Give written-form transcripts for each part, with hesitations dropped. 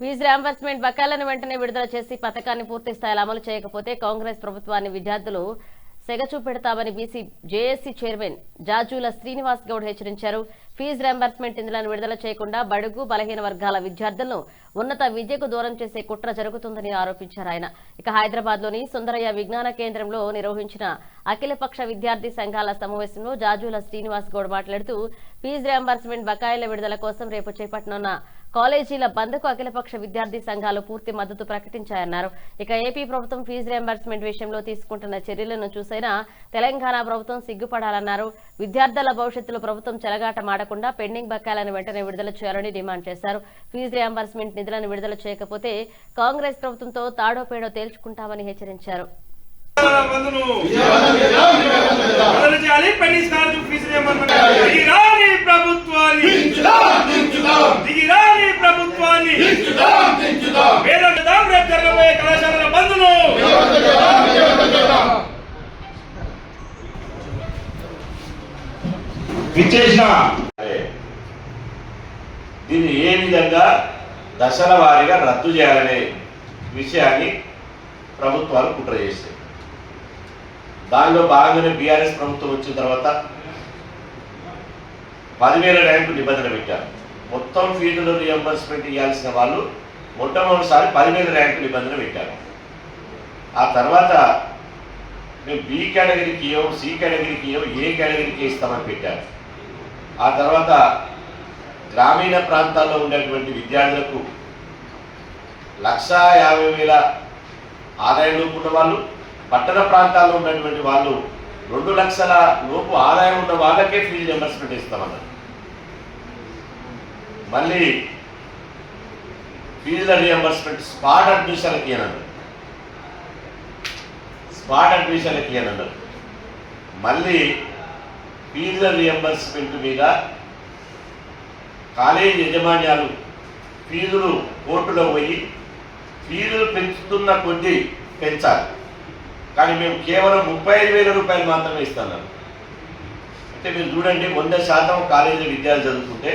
Fee reimbursement బకాయిలను వెంటనే విడుదల చేసి పథకాన్ని పూర్తి స్థాయిలో అమలు చేయకపోతే కాంగ్రెస్ ప్రభుత్వాన్ని విద్యార్థులు సెగచూపెడతామని BC JAC chairman Jajula Srinivas Goud హెచ్చరించారు. ఫీజు రియంబర్స్మెంట్ నిధులను విడుదల చేయకుండా బడుగు బలహీన వర్గాల విద్యార్థులను ఉన్నత విద్యకు దూరం చేసే కుట్ర జరుగుతుందని ఆరోపించారు ఆయన. ఇక హైదరాబాద్ లోని సుందరయ్య విజ్ఞాన కేంద్రంలో నిర్వహించిన అఖిలపక్ష విద్యార్థి సంఘాల సమావేశంలో జాజుల శ్రీనివాస్ గౌడ్ మాట్లాడుతూ ఫీజు రియంబర్స్మెంట్ బకాయిల విడుదల కోసం రేపు చేపట్టనున్న కాలేజీల బంద్కు అఖిలపక్ష విద్యార్థి సంఘాలు పూర్తి మద్దతు ప్రకటించాయన్నారు. ఇక ఏపీ ప్రభుత్వం ఫీజు రియంబర్స్మెంట్ విషయంలో తీసుకుంటున్న చర్యలను చూసైనా తెలంగాణ ప్రభుత్వం సిగ్గుపడాలన్నారు. విద్యార్థుల భవిష్యత్తులో ప్రభుత్వం చెలగాట మాడకుండా పెండింగ్ బకాయిలను వెంటనే విడుదల చేయాలని డిమాండ్ చేశారు. ఫీజు రియంబర్స్మెంట్ నిధులను విడుదల చేయకపోతే కాంగ్రెస్ ప్రభుత్వంతో తాడో పేడో తేల్చుకుంటామని హెచ్చరించారు. దీన్ని ఏ విధంగా దశల వారీగా రద్దు చేయాలనే విషయాన్ని ప్రభుత్వాలు కుట్ర చేస్తాయి. దానిలో భాగంగానే బీఆర్ఎస్ ప్రభుత్వం వచ్చిన తర్వాత 10,000 ర్యాంకు నిబంధన పెట్టారు. మొత్తం ఫీజులు రియంబర్స్మెంట్ ఇవ్వాల్సిన వాళ్ళు మొట్టమొదటిసారి 10,000 ర్యాంకు నిబంధన పెట్టారు. ఆ తర్వాత మేము బి కేటగిరీకి ఇవ్వం, సి కేటగిరీకి ఇవ్వం, ఏ కేటగిరీకి ఇస్తామని పెట్టారు. ఆ తర్వాత గ్రామీణ ప్రాంతాల్లో ఉండేటువంటి విద్యార్థులకు 1,50,000 ఆదాయం లోపు ఉన్న వాళ్ళు, పట్టణ ప్రాంతాల్లో ఉన్నటువంటి వాళ్ళు 2 లక్షల లోపు ఆదాయం ఉన్న వాళ్ళకే ఫీజు రియంబర్స్మెంట్ ఇస్తామన్నారు. మళ్ళీ ఫీజుల రియంబర్స్మెంట్ స్పాట్ అడ్మిషన్లకి అన్నారు. మళ్ళీ ఫీజుల రియంబర్స్మెంట్ మీద కాలేజీ యజమాన్యాలు ఫీజులు కోర్టులో పోయి ఫీజులు పెంచుతున్న కొద్దీ పెంచాలి, కానీ మేము కేవలం 35,000 రూపాయలు మాత్రమే ఇస్తున్నాం. అంటే మీరు చూడండి, 100% కాలేజీ విద్యార్థులు చదువుకుంటే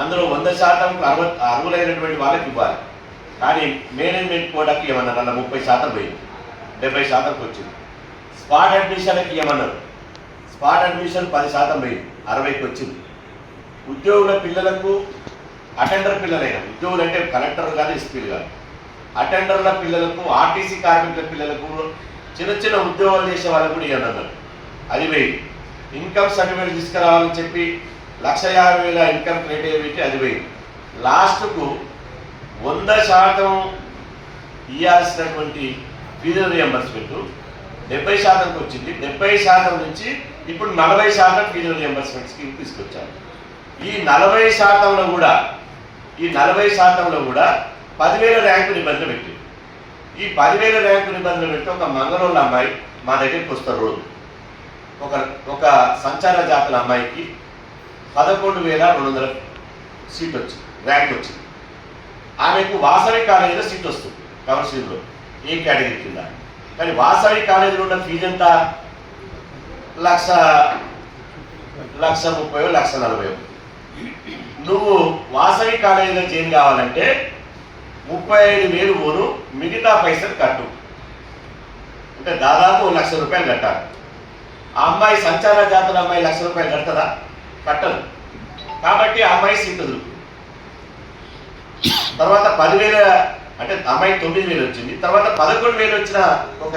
అందులో 100% అర్హులైనటువంటి వాళ్ళకి ఇవ్వాలి. కానీ మేనేజ్మెంట్ కోటాకి ఏమన్నారు, అలా 30% పోయింది, 70%కి వచ్చింది. స్పాట్ అడ్మిషన్కి ఏమన్నారు, స్పాట్ అడ్మిషన్ 10% పోయింది, 60కి వచ్చింది. ఉద్యోగుల పిల్లలకు, అటెండర్ పిల్లలైన ఉద్యోగులు అంటే కలెక్టర్ కాదు, ఎస్పీలు కాదు, అటెండర్ల పిల్లలకు, ఆర్టీసీ కార్మికుల పిల్లలకు, చిన్న చిన్న ఉద్యోగాలు చేసే వాళ్ళకు కూడా ఇవ్వన్నారు, అది పోయింది. ఇన్కమ్ సర్టిఫికేట్ తీసుకురావాలని చెప్పి 1,50,000 ఇన్కమ్ క్రైటీరియా పెట్టి అది పోయింది. లాస్ట్కు 100% ఇవ్వాల్సినటువంటి ఫీజుల రియంబర్స్మెంట్ 70%కి వచ్చింది. 70% నుంచి ఇప్పుడు 40% ఫీజుల రియంబర్స్మెంట్ స్కీమ్ తీసుకొచ్చారు. ఈ 40%లో కూడా 10,000 ర్యాంకు నిబంధన పెట్టింది. ఈ 10,000 ర్యాంకు నిబంధన పెట్టి ఒక మంగళూరు అమ్మాయి మా దగ్గరికి వస్తారు రోజు. ఒక సంచార జాతుల అమ్మాయికి 11,200 సీట్ వచ్చింది, ర్యాంక్ వచ్చింది. ఆమెకు వాసవి కాలేజీలో సీట్ వస్తుంది కౌన్సిలింగ్లో, ఏ కేటగిరీ కింద. కానీ వాసవి కాలేజీలో ఉన్న ఫీజు ఎంత, 1,30,000 1,40,000. నువ్వు వాసవి కాలేజీలో జాయిన్ కావాలంటే 35,000 పోను, మిగతా పైసలు కట్టు, అంటే దాదాపు 1,00,000 రూపాయలు కట్టాలి. ఆ అమ్మాయి సంచార జాతుల అమ్మాయి 1,00,000 రూపాయలు కడతదా, కట్టదు. కాబట్టి ఆ అమ్మాయి సీట్ వదులు. తర్వాత 10,000 అంటే అమ్మాయి 9,000 వచ్చింది, తర్వాత 11,000 వచ్చిన ఒక